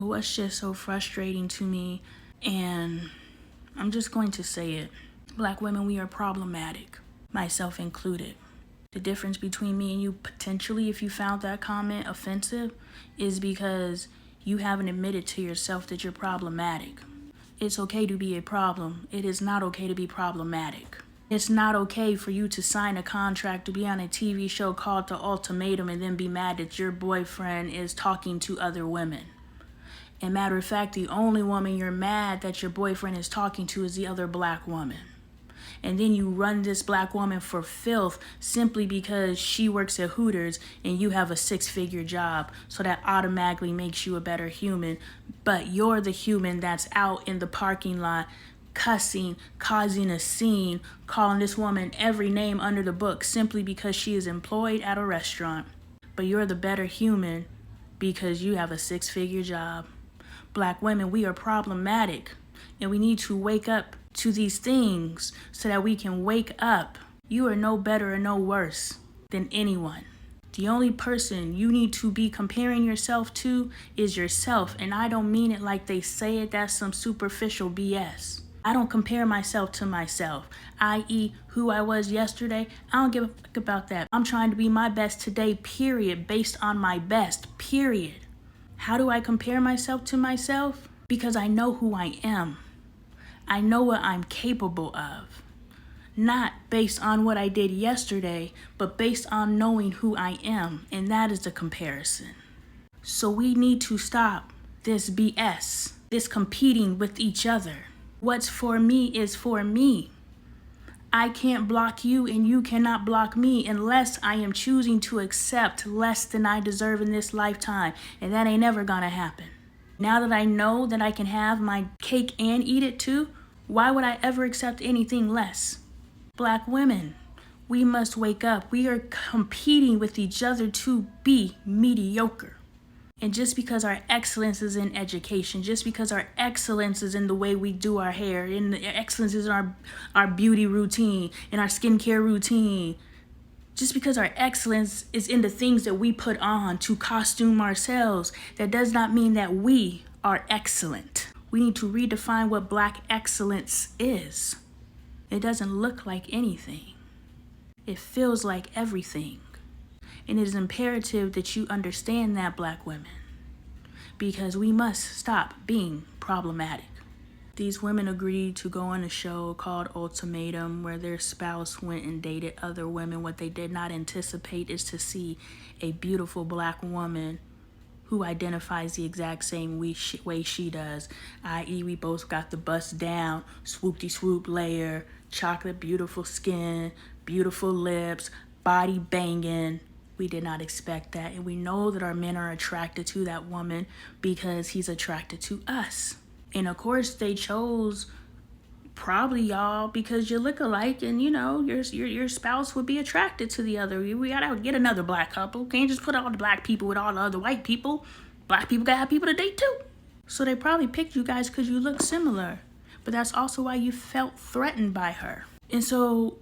What's just so frustrating to me, and I'm just going to say it, Black women, we are problematic, myself included. The difference between me and you, potentially, if you found that comment offensive, is because you haven't admitted to yourself that you're problematic. It's okay to be a problem. It is not okay to be problematic. It's not okay for you to sign a contract to be on a TV show called The Ultimatum and then be mad that your boyfriend is talking to other women. And matter of fact, the only woman you're mad that your boyfriend is talking to is the other Black woman. And then you run this Black woman for filth simply because she works at Hooters and you have a 6-figure job. So that automatically makes you a better human. But you're the human that's out in the parking lot cussing, causing a scene, calling this woman every name under the book simply because she is employed at a restaurant. But you're the better human because you have a 6-figure job. Black women, we are problematic, and we need to wake up to these things so that we can wake up. You are no better or no worse than anyone. The only person you need to be comparing yourself to is yourself, and I don't mean it like they say it. That's some superficial BS. I don't compare myself to myself, i.e. who I was yesterday. I don't give a fuck about that. I'm trying to be my best today, period, based on my best, period. How do I compare myself to myself? Because I know who I am. I know what I'm capable of. Not based on what I did yesterday, but based on knowing who I am. And that is the comparison. So we need to stop this BS, this competing with each other. What's for me is for me. I can't block you and you cannot block me unless I am choosing to accept less than I deserve in this lifetime. And that ain't ever gonna happen. Now that I know that I can have my cake and eat it too, why would I ever accept anything less? Black women, we must wake up. We are competing with each other to be mediocre. And just because our excellence is in education, just because our excellence is in the way we do our hair, and the excellence is in our beauty routine, in our skincare routine, just because our excellence is in the things that we put on to costume ourselves, that does not mean that we are excellent. We need to redefine what Black excellence is. It doesn't look like anything. It feels like everything. And it is imperative that you understand that, Black women, because we must stop being problematic. These women agreed to go on a show called Ultimatum where their spouse went and dated other women. What they did not anticipate is to see a beautiful Black woman who identifies the exact same way she does, i.e. we both got the bust down, swoop-de-swoop layer, chocolate beautiful skin, beautiful lips, body banging. We did not expect that, and we know that our men are attracted to that woman because he's attracted to us. And of course, they chose probably y'all because you look alike, and you know your spouse would be attracted to the other. We gotta get another Black couple. Can't just put all the Black people with all the other white people. Black people gotta have people to date too. So they probably picked you guys because you look similar, but that's also why you felt threatened by her. And so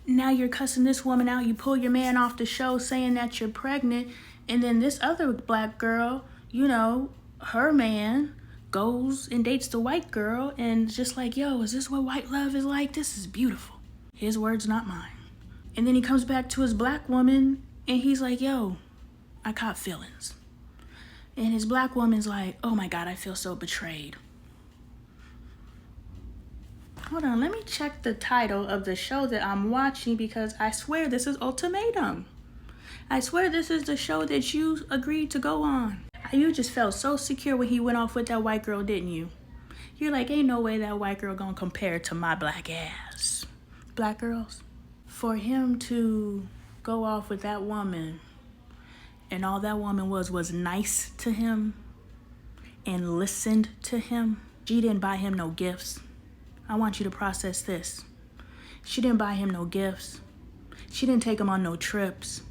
now you're cussing this woman out. You pull your man off the show saying that you're pregnant. And then this other Black girl, you know, her man goes and dates the white girl and just like, yo, is this what white love is like? This is beautiful. His words, not mine. And then he comes back to his Black woman and he's like, yo, I caught feelings. And his Black woman's like, oh my God, I feel so betrayed. Hold on, let me check the title of the show that I'm watching because I swear this is Ultimatum. I swear this is the show that you agreed to go on. You just felt so secure when he went off with that white girl, didn't you? You're like, ain't no way that white girl gonna compare to my Black ass. Black girls, for him to go off with that woman and all that woman was nice to him and listened to him, she didn't buy him no gifts. I want you to process this. She didn't buy him no gifts. She didn't take him on no trips.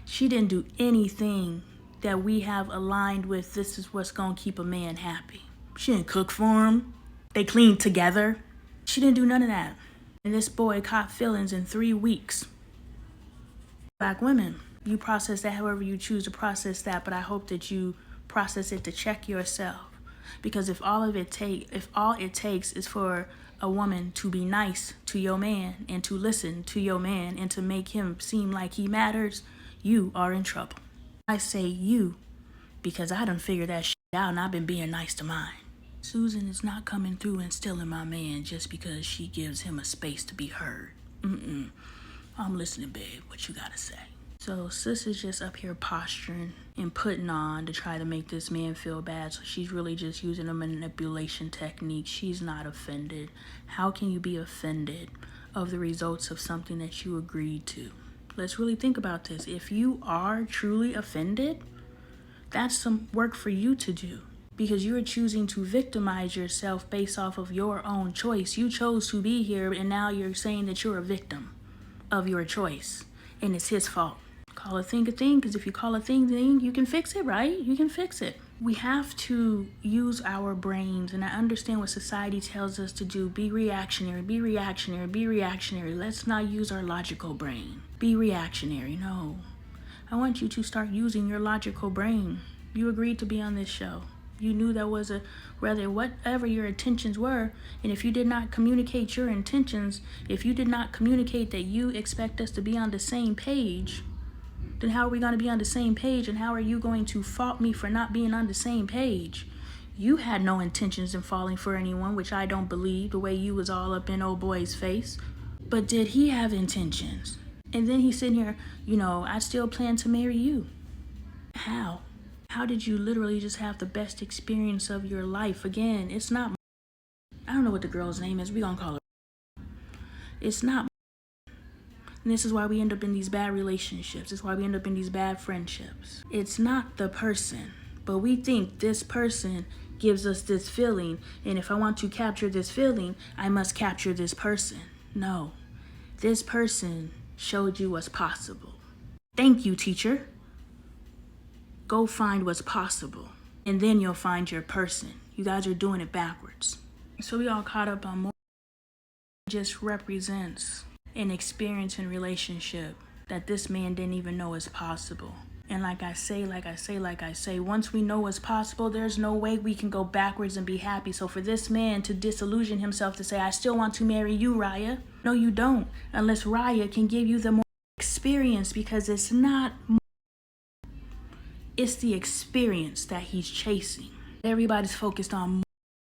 She didn't do anything that we have aligned with. This is what's gonna keep a man happy. She didn't cook for him. They cleaned together. She didn't do none of that. And this boy caught feelings in 3 weeks. Black women, you process that however you choose to process that, but I hope that you process it to check yourself. Because if all it takes is for a woman to be nice to your man and to listen to your man and to make him seem like he matters, you are in trouble. I say you because I done figured that shit out and I've been being nice to mine. Susan is not coming through and stealing my man just because she gives him a space to be heard. I'm listening, babe. What you gotta say? So sis is just up here posturing and putting on to try to make this man feel bad. So she's really just using a manipulation technique. She's not offended. How can you be offended of the results of something that you agreed to? Let's really think about this. If you are truly offended, that's some work for you to do. Because you're choosing to victimize yourself based off of your own choice. You chose to be here, and now you're saying that you're a victim of your choice, and it's his fault. Call a thing, because if you call a thing, you can fix it, right? You can fix it. We have to use our brains, and I understand what society tells us to do. Be reactionary, be reactionary, be reactionary. Let's not use our logical brain. Be reactionary. No. I want you to start using your logical brain. You agreed to be on this show. You knew there was whatever your intentions were, and if you did not communicate your intentions, if you did not communicate that you expect us to be on the same page, then how are we going to be on the same page, and how are you going to fault me for not being on the same page? You had no intentions in falling for anyone, which I don't believe, the way you was all up in old boy's face. But did he have intentions? And then he's sitting here, I still plan to marry you. How? How did you literally just have the best experience of your life? Again, it's not, I don't know what the girl's name is. We're going to call her. It's not. And this is why we end up in these bad relationships. It's why we end up in these bad friendships. It's not the person, but we think this person gives us this feeling. And if I want to capture this feeling, I must capture this person. No, this person showed you what's possible. Thank you, teacher. Go find what's possible, and then you'll find your person. You guys are doing it backwards. So we all caught up on more. Just represents an experience in relationship that this man didn't even know is possible. And like I say, once we know what's possible, there's no way we can go backwards and be happy. So for this man to disillusion himself to say, I still want to marry you, Raya. No, you don't, unless Raya can give you the more experience, because it's not more. It's the experience that he's chasing. Everybody's focused on